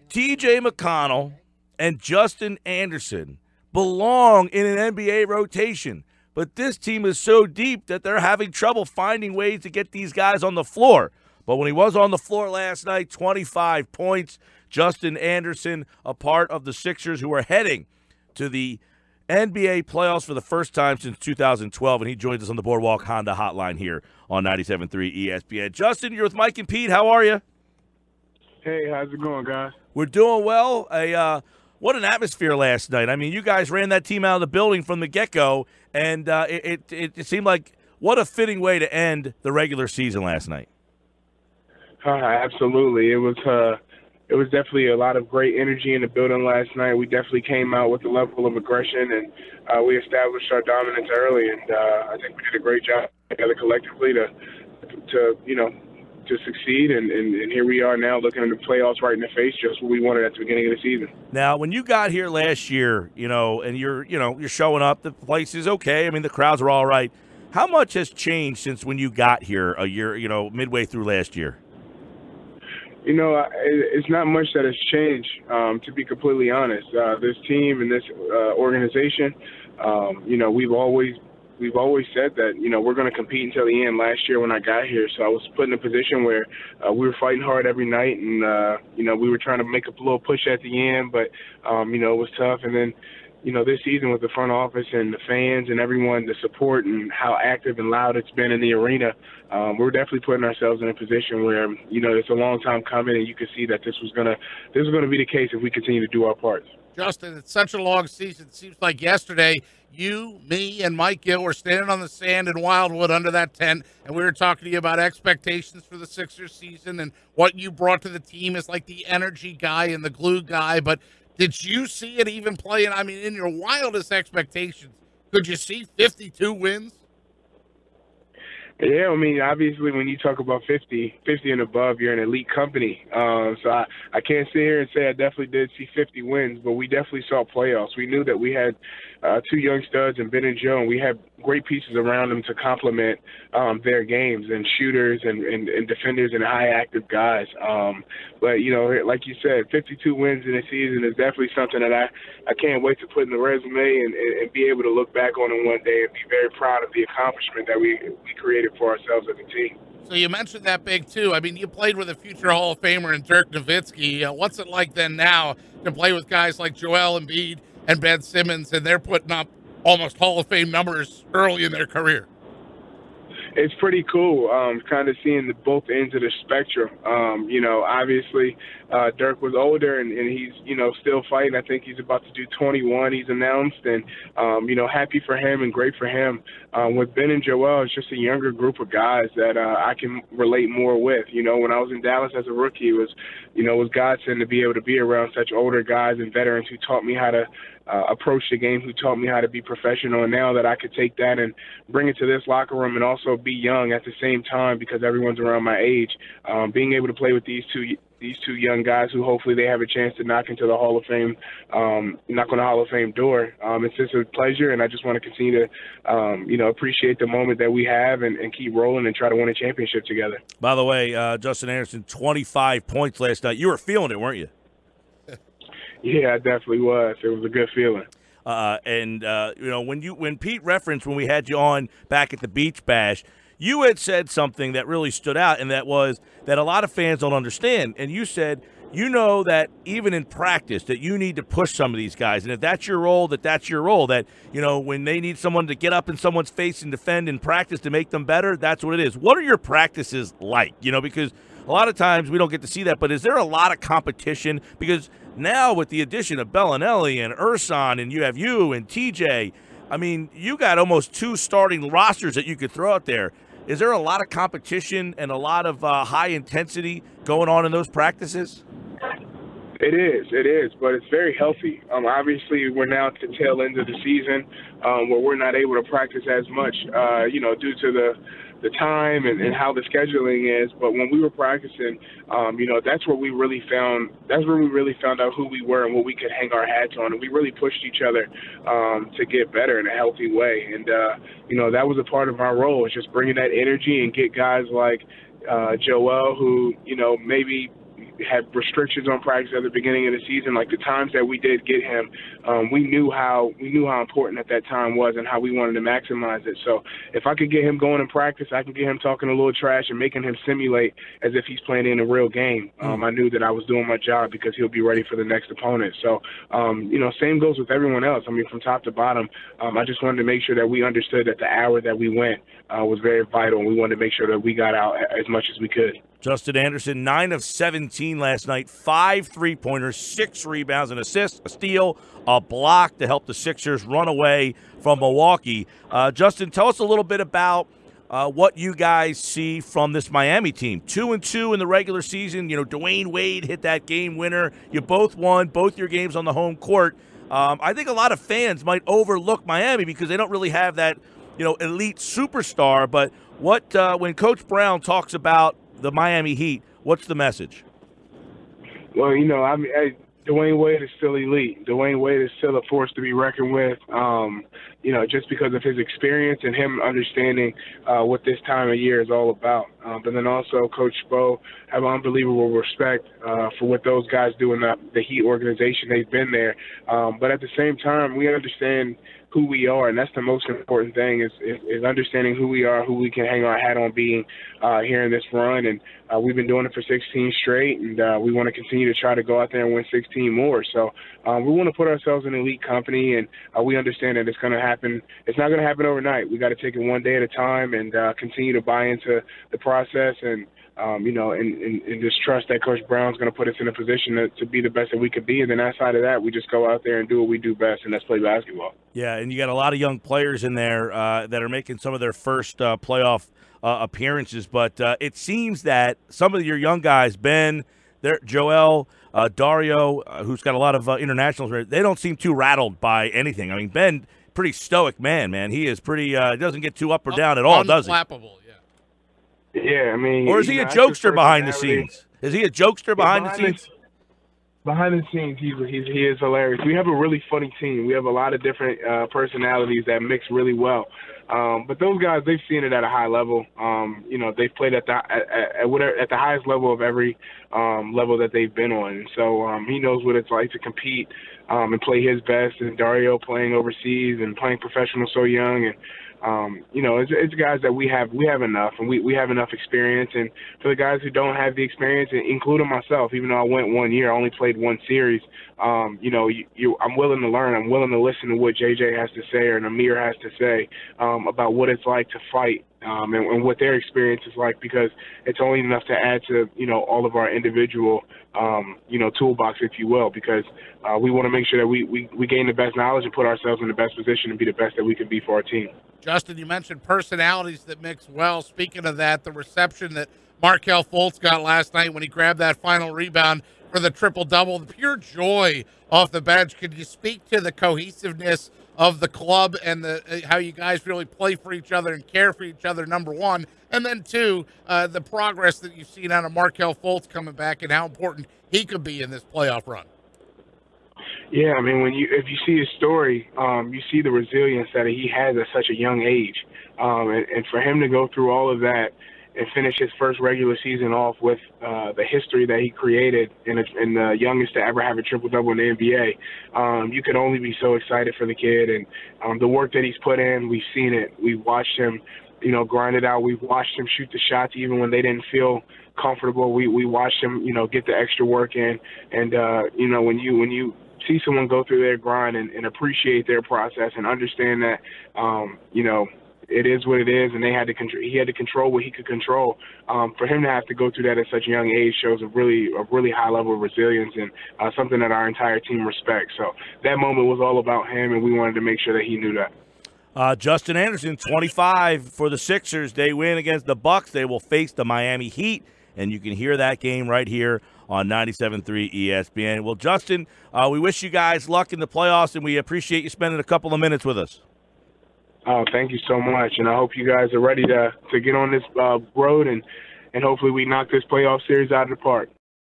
T.J. McConnell and Justin Anderson belong in an NBA rotation. But this team is so deep that they're having trouble finding ways to get these guys on the floor. But when he was on the floor last night, 25 points. Justin Anderson, a part of the Sixers who are heading to the NBA playoffs for the first time since 2012, and he joins us on the Boardwalk Honda hotline here on 97.3 ESPN. Justin, you're with Mike and Pete. How are you? Hey, how's it going, guys? We're doing well. What an atmosphere last night. I mean, you guys ran that team out of the building from the get-go, and it seemed like what a fitting way to end the regular season last night. Absolutely. It was definitely a lot of great energy in the building last night. We definitely came out with a level of aggression, and we established our dominance early. And I think we did a great job together collectively to succeed. And here we are now looking at the playoffs right in the face, just what we wanted at the beginning of the season. Now, when you got here last year, and you're showing up, the place is okay. I mean, the crowds are all right. How much has changed since when you got here a year, midway through last year? It's not much that has changed, to be completely honest. This team and this organization, we've always said that, we're going to compete until the end. Last year when I got here, so I was put in a position where we were fighting hard every night, and, we were trying to make a little push at the end, but, it was tough. And then, this season with the front office and the fans and everyone, the support and how active and loud it's been in the arena, we're definitely putting ourselves in a position where, it's a long time coming, and you can see that this was going to be the case if we continue to do our parts. Justin, it's such a long season. It seems like yesterday you, me, and Mike Gill were standing on the sand in Wildwood under that tent, and we were talking to you about expectations for the Sixers season and what you brought to the team as like the energy guy and the glue guy. But did you see it even playing? I mean, in your wildest expectations, could you see 52 wins? Yeah, I mean, obviously when you talk about 50 and above, you're an elite company. So I can't sit here and say I definitely did see 50 wins, but we definitely saw playoffs. We knew that we had two young studs in Ben and Joe, and we had great pieces around them to complement their games, and shooters and defenders and high active guys. But, like you said, 52 wins in a season is definitely something that I can't wait to put in the resume and be able to look back on it one day and be very proud of the accomplishment that we created for ourselves as a team. So you mentioned that big, too. I mean, you played with a future Hall of Famer in Dirk Nowitzki. What's it like then now to play with guys like Joel Embiid and Ben Simmons, and they're putting up almost Hall of Fame numbers early in their career? It's pretty cool, kind of seeing both ends of the spectrum. Obviously, Dirk was older, and he's, still fighting. I think he's about to do 21, he's announced, and, happy for him and great for him. With Ben and Joel, it's just a younger group of guys that I can relate more with. When I was in Dallas as a rookie, it was godsend to be able to be around such older guys and veterans who taught me how to approach the game, who taught me how to be professional. And now that I could take that and bring it to this locker room and also be young at the same time because everyone's around my age, being able to play with these two young guys who hopefully they have a chance to knock into the Hall of Fame, knock on the Hall of Fame door. It's just a pleasure, and I just want to continue to, appreciate the moment that we have and keep rolling and try to win a championship together. By the way, Justin Anderson, 25 points last night. You were feeling it, weren't you? Yeah, I definitely was. It was a good feeling. When Pete referenced when we had you on back at the Beach Bash, you had said something that really stood out, and that was that a lot of fans don't understand. And you said, that even in practice that you need to push some of these guys. And if that's your role, that's your role. That, when they need someone to get up in someone's face and defend in practice to make them better, that's what it is. What are your practices like? Because a lot of times we don't get to see that, but is there a lot of competition? Because now with the addition of Bellinelli and Ersan, and you have you and TJ, I mean, you got almost two starting rosters that you could throw out there. Is there a lot of competition and a lot of high intensity going on in those practices? It is, but it's very healthy. Obviously, we're now at the tail end of the season where we're not able to practice as much, due to the time and how the scheduling is. But when we were practicing, that's where we really found out who we were and what we could hang our hats on. And we really pushed each other to get better in a healthy way. And, that was a part of our role, is just bringing that energy and get guys like Joel, who, maybe had restrictions on practice at the beginning of the season. Like the times that we did get him, we knew how important at that time was and how we wanted to maximize it. So if I could get him going in practice, I can get him talking a little trash and making him simulate as if he's playing in a real game. I knew that I was doing my job because he'll be ready for the next opponent. So, same goes with everyone else. I mean, from top to bottom, I just wanted to make sure that we understood that the hour that we went was very vital, and we wanted to make sure that we got out as much as we could. Justin Anderson, 9 of 17 last night, 5 3-pointers, 6 rebounds, an assist, a steal, a block to help the Sixers run away from Milwaukee. Justin, tell us a little bit about what you guys see from this Miami team. 2-2 in the regular season. Dwayne Wade hit that game winner. You both won both your games on the home court. I think a lot of fans might overlook Miami because they don't really have that, elite superstar. But when Coach Brown talks about the Miami Heat, what's the message? Well, Dwayne Wade is still elite. Dwayne Wade is still a force to be reckoned with, just because of his experience and him understanding what this time of year is all about. But then also Coach Spo have unbelievable respect for what those guys do in the Heat organization. They've been there. But at the same time, we understand who we are, and that's the most important thing is understanding who we are, who we can hang our hat on being here in this run. And we've been doing it for 16 straight, and we want to continue to try to go out there and win 16 more. So we want to put ourselves in elite company, and we understand that it's going to happen. It's not going to happen overnight. We got to take it one day at a time and continue to buy into the process and and just trust that Coach Brown's going to put us in a position to be the best that we could be. And then outside of that, we just go out there and do what we do best, and that's play basketball. Yeah, and you got a lot of young players in there that are making some of their first playoff appearances. But it seems that some of your young guys, Ben, Joel, Dario, who's got a lot of internationals, they don't seem too rattled by anything. I mean, Ben, pretty stoic man. He is pretty doesn't get too up or down at all, does he? Unflappable. Yeah, I mean, or is he a jokester behind the scenes? Is he a jokester behind the scenes? Behind the scenes, he is hilarious. We have a really funny team. We have a lot of different personalities that mix really well. But those guys, they've seen it at a high level. They've played at the highest level of every level that they've been on. And so he knows what it's like to compete and play his best. And Dario playing overseas and playing professional so young, and it's guys that we have enough, and we have enough experience. And for the guys who don't have the experience, including myself, even though I went 1 year, I only played one series. I'm willing to learn. I'm willing to listen to what JJ has to say or Amir has to say about what it's like to fight and what their experience is like, because it's only enough to add to all of our individual toolbox, if you will, because we want to make sure that we gain the best knowledge and put ourselves in the best position to be the best that we can be for our team. Justin, you mentioned personalities that mix well. Speaking of that, the reception that Markelle Fultz got last night when he grabbed that final rebound for the triple-double, the pure joy off the bench. Could you speak to the cohesiveness of the club and how you guys really play for each other and care for each other, number one, and then two, the progress that you've seen out of Markelle Fultz coming back and how important he could be in this playoff run? Yeah, I mean, if you see his story, you see the resilience that he has at such a young age, and for him to go through all of that and finish his first regular season off with the history that he created and the youngest to ever have a triple-double in the NBA, you could only be so excited for the kid. And the work that he's put in, we've seen it. We've watched him, grind it out. We've watched him shoot the shots even when they didn't feel comfortable. We watched him, get the extra work in. And, when you see someone go through their grind and appreciate their process and understand that, it is what it is, and he had to control what he could control. For him to have to go through that at such a young age shows a really high level of resilience and something that our entire team respects. So that moment was all about him, and we wanted to make sure that he knew that. Justin Anderson, 25 for the Sixers. They win against the Bucks. They will face the Miami Heat, and you can hear that game right here on 97.3 ESPN. Well, Justin, we wish you guys luck in the playoffs, and we appreciate you spending a couple of minutes with us. Oh, thank you so much, and I hope you guys are ready to get on this road, and hopefully we knock this playoff series out of the park.